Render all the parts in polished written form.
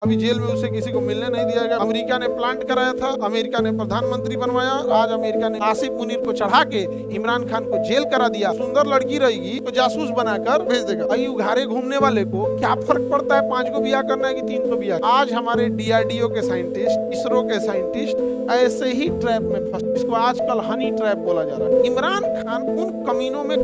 अभी जेल में उसे किसी को मिलने नहीं दिया गया। अमेरिका ने प्लांट कराया था, अमेरिका ने प्रधानमंत्री बनवाया, आज अमेरिका ने आसिफ मुनीर को चढ़ा के इमरान खान को जेल करा दिया। सुंदर लड़की रहेगी तो जासूस बनाकर भेज देगा। भाई उघारे घूमने वाले को क्या फर्क पड़ता है 5 को बिया करना है कि 300 बिया। आज हमारे DRDO के साइंटिस्ट, इसरो के साइंटिस्ट ऐसे ही ट्रैप में फंस, इसको आजकल हनी ट्रैप बोला जा रहा है। इमरान खान उन कमीनों में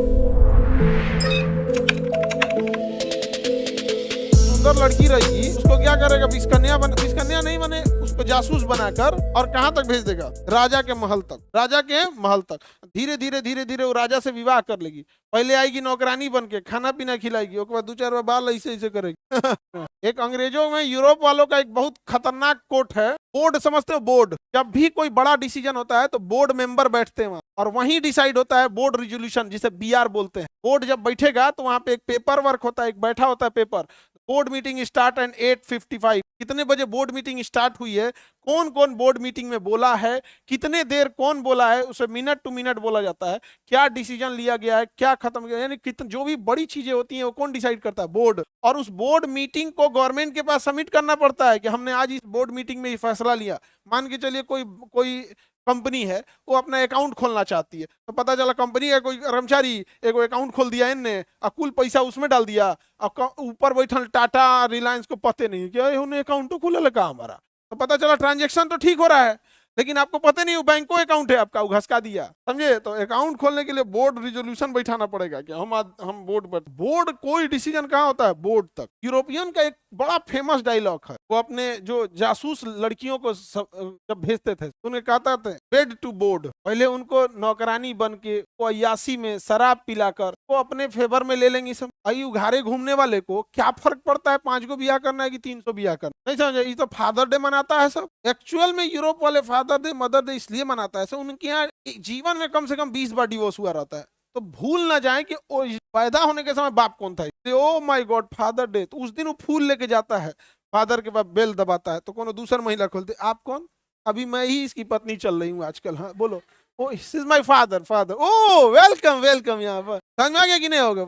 सुंदर लड़की रहेगी, उसको क्या करेगा, विस्कन्या नहीं बने, उसको जासूस बनाकर और कहां तक भेज देगा, राजा के महल तक। राजा के महल तक धीरे धीरे वो राजा से विवाह कर लेगी। पहले आएगी नौकरानी बन के, खाना पीना खिलाएगी, उसके बाद 2-4 बार बाल ऐसे करेगी। एक अंग्रेजों में यूरोप वालों का एक बहुत खतरनाक कोट है, बोर्ड समझते हो, बोर्ड। जब भी कोई बड़ा डिसीजन होता है तो बोर्ड मेंबर बैठते हैं वहां और वहीं डिसाइड होता है बोर्ड रिजोल्यूशन, जिसे BR बोलते हैं। बोर्ड जब बैठेगा तो वहां पे एक पेपर वर्क होता है, एक बैठा होता है paper. Board meeting start and 8:55। कितने बजे बोर्ड मीटिंग स्टार्ट हुई है, कौन कौन बोर्ड मीटिंग में बोला है, कितने देर कौन बोला है, उसे मिनट टू मिनट बोला जाता है। क्या डिसीजन लिया गया है, क्या खत्म किया, यानी कितने जो भी बड़ी चीजें होती हैं वो कौन डिसाइड करता है, बोर्ड। और उस बोर्ड मीटिंग को गवर्नमेंट के पास सबमिट करना पड़ता है कि हमने आज इस बोर्ड मीटिंग में ये फैसला लिया। मान के चलिए कोई कंपनी है, वो अपना अकाउंट खोलना चाहती है, तो पता चला कंपनी का कोई कर्मचारी एक अकाउंट खोल दिया इनने और कुल पैसा उसमें डाल दिया, और ऊपर बैठल टाटा रिलायंस को पते नहीं कि उन्हें अकाउंट तो खुला लगा हमारा। तो पता चला ट्रांजेक्शन तो ठीक हो रहा है, लेकिन आपको पता नहीं वो बैंक को अकाउंट है आपका, वो घसका दिया, समझे। तो अकाउंट खोलने के लिए बोर्ड रिजोल्यूशन बैठाना पड़ेगा कि हम बोर्ड पर। बोर्ड कोई डिसीजन कहाँ होता है, बोर्ड तक। यूरोपियन का एक बड़ा फेमस डायलॉग है, वो अपने जो जासूस लड़कियों को जब भेजते थे तो उन्हें कहता थे बेड टू बोर्ड। पहले उनको नौकरानी बन के वो अय्यासी में शराब पिलाकर वो अपने फेवर में ले लेंगी सब। आई उघारे घूमने वाले को क्या फर्क पड़ता है 5 को बिया करना है कि 300 बिया करना, नहीं समझे। ये तो फादर डे मनाता है सब। एक्चुअल में यूरोप वाले फादर डे मदर डे इसलिए मनाता है, उनके यहाँ जीवन में कम से कम 20 बार डिवोर्स हुआ रहता है। तो भूल ना जाए कि पैदा होने के समय बाप कौन था। Oh my God, father day, तो उस दिन वो फूल लेके जाता है, फादर के पास बेल दबाता है, तो कौन दूसरा महिला खोलते, आप कौन, अभी मैं ही इसकी पत्नी चल रही हूँ आजकल, हाँ बोलो, oh this is my father, oh welcome welcome, यहाँ पर समझ में आ गया कि नहीं होगा।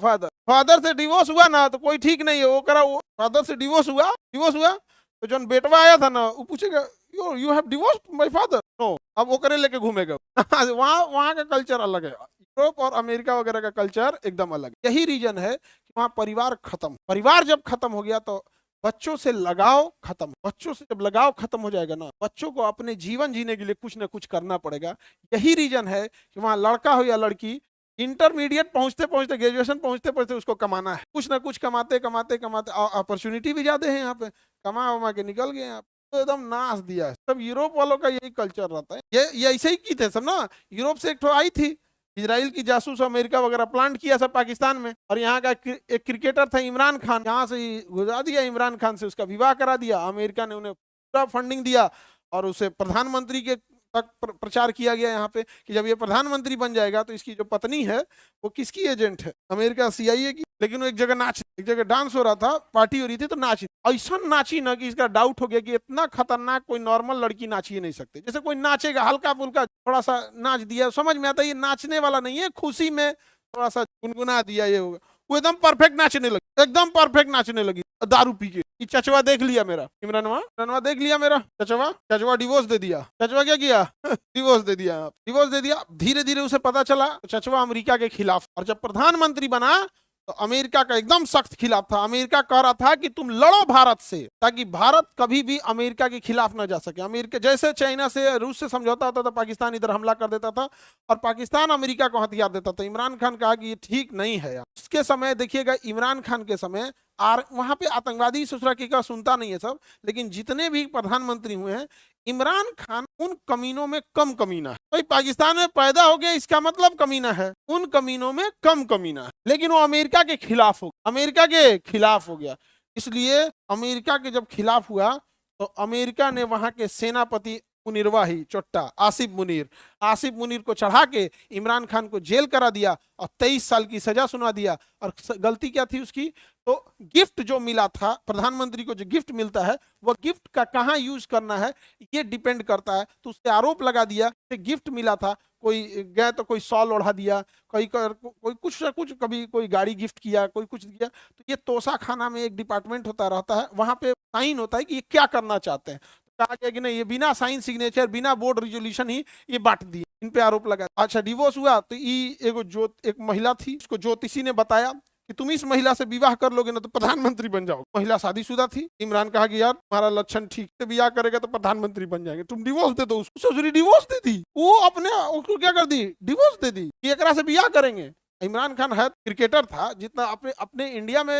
फादर से डिवोर्स हुआ ना तो कोई ठीक नहीं है, वो करा, वो फादर से डिवोर्स हुआ तो जो बेटवा आया था ना वो पूछेगा you have divorced my father, no, अब वो करे लेके घूमेगा। वहाँ का कल्चर अलग है, यूरोप और अमेरिका वगैरह का कल्चर एकदम अलग। यही रीजन है कि वहाँ परिवार खत्म। परिवार जब खत्म हो गया तो बच्चों से लगाव खत्म। बच्चों से जब लगाव खत्म हो जाएगा ना, बच्चों को अपने जीवन जीने के लिए कुछ ना कुछ करना पड़ेगा। यही रीजन है कि वहाँ लड़का हो या लड़की, इंटरमीडिएट पहुंचते पहुंचते, ग्रेजुएशन पहुंचते पहुंचते उसको कमाना है। कुछ ना कुछ कमाते अपॉर्चुनिटी भी ज्यादा है यहाँ पे, कमा वमा के निकल गए यहाँ, तो एकदम नाश दिया है सब। यूरोप वालों का यही कल्चर रहता है। ये ऐसे ही की थे सब ना। यूरोप से एक आई थी इजराइल की जासूस, अमेरिका वगैरह प्लांट किया सब पाकिस्तान में, और यहाँ का एक क्रिकेटर था इमरान खान, यहाँ से ही गुजरा दिया इमरान खान से, उसका विवाह करा दिया। अमेरिका ने उन्हें पूरा फंडिंग दिया और उसे प्रधानमंत्री के तक प्रचार किया गया यहाँ पे कि जब ये प्रधानमंत्री बन जाएगा तो इसकी जो पत्नी है वो किसकी एजेंट है, अमेरिका CIA की। लेकिन वो एक जगह डांस हो रहा था, पार्टी हो रही थी, तो नाची, ऐसा नाची ना कि इसका डाउट हो गया कि इतना खतरनाक कोई नॉर्मल लड़की नाची ही नहीं सकती। जैसे कोई नाचेगा हल्का फुल्का थोड़ा सा नाच दिया, समझ में आता है ये नाचने वाला नहीं है, खुशी में थोड़ा सा गुनगुना दिया, ये होगा। वो एकदम परफेक्ट नाचने लगी, एकदम परफेक्ट नाचने लगी दारू पी के। चचवा देख लिया मेरा, इमरानवा देख लिया मेरा चचवा डिवोर्स दे दिया। चचवा क्या किया डिवोर्स दे दिया। धीरे धीरे उसे पता चला चचवा अमेरिका के खिलाफ, और जब प्रधानमंत्री बना तो अमेरिका का एकदम सख्त खिलाफ था। अमेरिका कह रहा था कि तुम लड़ो भारत से, ताकि भारत कभी भी अमेरिका के खिलाफ ना जा सके। अमेरिका जैसे चाइना से, रूस से समझौता होता था, पाकिस्तान इधर हमला कर देता था और पाकिस्तान अमेरिका को हथियार देता था। इमरान खान कहा कि ये ठीक नहीं है। उसके समय देखिएगा, इमरान खान के समय वहां पे आतंकवादी ससुरा का सुनता नहीं है सब, लेकिन जितने भी प्रधानमंत्री हुए हैं, इमरान खान उन कमीनों में कम कमीना है। भाई पाकिस्तान में पैदा हो गया इसका मतलब कमीना है, उन कमीनों में कम कमीना है। लेकिन वो अमेरिका के खिलाफ हो गया। इसलिए अमेरिका के जब खिलाफ हुआ तो अमेरिका ने वहां के सेनापति मुनिरवाही चोट्टा आसिफ मुनीर को चढ़ा के इमरान खान को जेल करा दिया और 23 साल की सजा सुना दिया। और गलती क्या थी उसकी, तो गिफ्ट जो मिला था, प्रधानमंत्री को जो गिफ्ट मिलता है वो गिफ्ट का कहां यूज करना है ये डिपेंड करता है। तो उससे आरोप लगा दिया कि गिफ्ट मिला था कोई गए तो कोई शॉल ओढ़ा दिया, कोई कुछ ना कुछ, कभी कोई गाड़ी गिफ्ट किया, कोई कुछ दिया। तो ये तोशा खाना में एक डिपार्टमेंट होता रहता है, वहां पे साइन होता है कि ये क्या करना चाहते हैं। तो कहा गया कि नहीं, ये बिना साइन सिग्नेचर, बिना बोर्ड रिजोल्यूशन ही ये बांट दिए। इन पे आरोप लगा। अच्छा, डिवोर्स हुआ तो एक महिला थी, उसको ज्योतिषी ने बताया कि तुम इस महिला से विवाह कर लोगे ना तो प्रधानमंत्री बन जाओगे। महिला शादीशुदा थी। इमरान कहा कि यार तुम्हारा लक्षण ठीक से, विवाह करेगा तो प्रधानमंत्री बन जाएंगे, तुम डिवोर्स दे दो। उसको ससुरी डिवोर्स दे दी। वो अपने उसको क्या कर दी, डिवोर्स दे दी कि एकरा से विवाह करेंगे। इमरान खान है क्रिकेटर था, जितना अपने अपने इंडिया में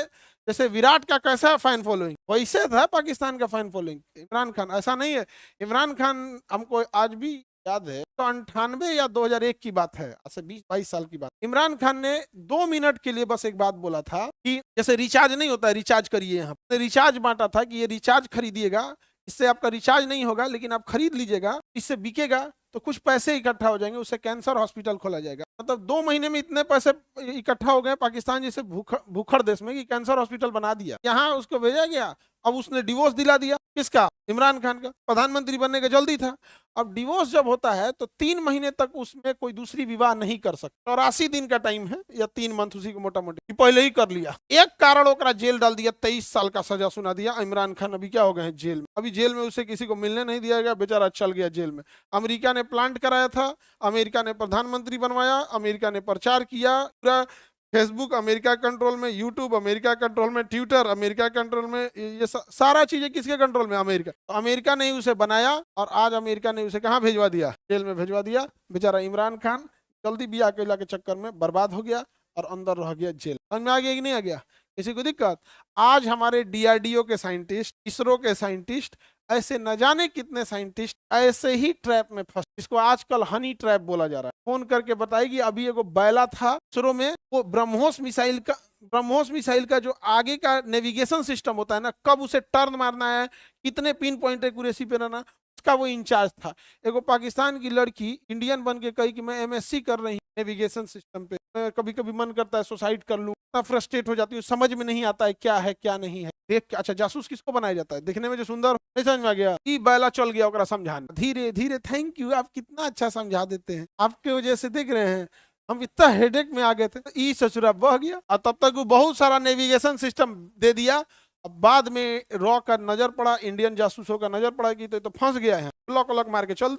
जैसे विराट का कैसा फैन फॉलोइंग, वैसे था पाकिस्तान का फैन फॉलोइंग इमरान खान। ऐसा नहीं है, इमरान खान हमको आज भी याद है, तो 98 या 2001 की बात है, ऐसे 20-22 साल की बात। इमरान खान ने 2 मिनट के लिए बस एक बात बोला था कि जैसे रिचार्ज नहीं होता, रिचार्ज करिए। यहाँ पे रिचार्ज बांटा था कि ये रिचार्ज खरीदिएगा, इससे आपका रिचार्ज नहीं होगा, लेकिन आप खरीद लीजिएगा, इससे बिकेगा तो कुछ पैसे इकट्ठा हो जाएंगे, उससे कैंसर हॉस्पिटल खोला जाएगा। मतलब 2 महीने में इतने पैसे इकट्ठा हो गए पाकिस्तान जैसे भूखड़ देश में कि कैंसर हॉस्पिटल बना दिया। यहाँ उसको भेजा गया, अब उसने डिवोर्स दिला दिया। किसका? इमरान खान का। प्रधानमंत्री बनने का जल्दी था। अब डिवोर्स जब होता है तो 3 महीने तक उसमें कोई दूसरी विवाह नहीं कर सकता। 84 दिन का टाइम है या 3 मंथ, उसी को मोटा मोटी पहले ही कर लिया। एक कारण ओकरा जेल डाल दिया, 23 साल का सजा सुना दिया। इमरान खान अभी क्या हो गए हैं, जेल में। अभी जेल में उसे किसी को मिलने नहीं दिया गया, बेचारा चल गया जेल में। अमेरिका ने प्लांट कराया था, अमेरिका ने प्रधानमंत्री बनवाया, अमेरिका ने प्रचार किया, पूरा फेसबुक अमेरिका कंट्रोल में, यूट्यूब अमेरिका कंट्रोल में, ट्विटर अमेरिका कंट्रोल में, ये सारा चीजें किसके कंट्रोल में? अमेरिका। तो अमेरिका ने उसे बनाया और आज अमेरिका ने उसे कहाँ भेजवा दिया? जेल में भेजवा दिया। बेचारा इमरान खान जल्दी बिया अकेला के चक्कर में बर्बाद हो गया और अंदर रह गया जेल। समझ में आ गया कि नहीं आ गया? किसी को दिक्कत? आज हमारे डीआरडीओ के साइंटिस्ट, इसरो के साइंटिस्ट, ऐसे न जाने कितने साइंटिस्ट ऐसे ही ट्रैप में फंस, इसको आजकल हनी ट्रैप बोला जा रहा है। फोन करके बताएगी, अभी एगो बैला था इसरो में, वो ब्रह्मोस मिसाइल का जो आगे का नेविगेशन सिस्टम होता है ना, कब उसे टर्न मारना है, कितने पिन पॉइंट एक्यूरेसी पे रहना, उसका वो इंचार्ज था। एगो पाकिस्तान की लड़की इंडियन बन के कही कि मैं एमएससी कर रही नेविगेशन सिस्टम पे, कभी कभी मन करता है सुसाइड कर लूं, इतना फ्रस्ट्रेट हो जाती हूँ, समझ में नहीं आता है क्या नहीं है। देख के अच्छा, जासूस किसको बनाया जाता है? देखने में जो सुंदर, नहीं समझ में आ गया कि बैला चल गया ओकरा समझाना धीरे धीरे। थैंक यू, आप कितना अच्छा समझा देते हैं, आपके वजह से देख रहे हैं हम इतना हेडेक में आ गए थे। ई ससुरा बह गया और तब तक वो बहुत सारा नेविगेशन सिस्टम दे दिया। अब बाद में रॉ का नजर पड़ा, इंडियन जासूसों का नजर पड़ा कि तो फंस गया है, लॉक मार के चल दी।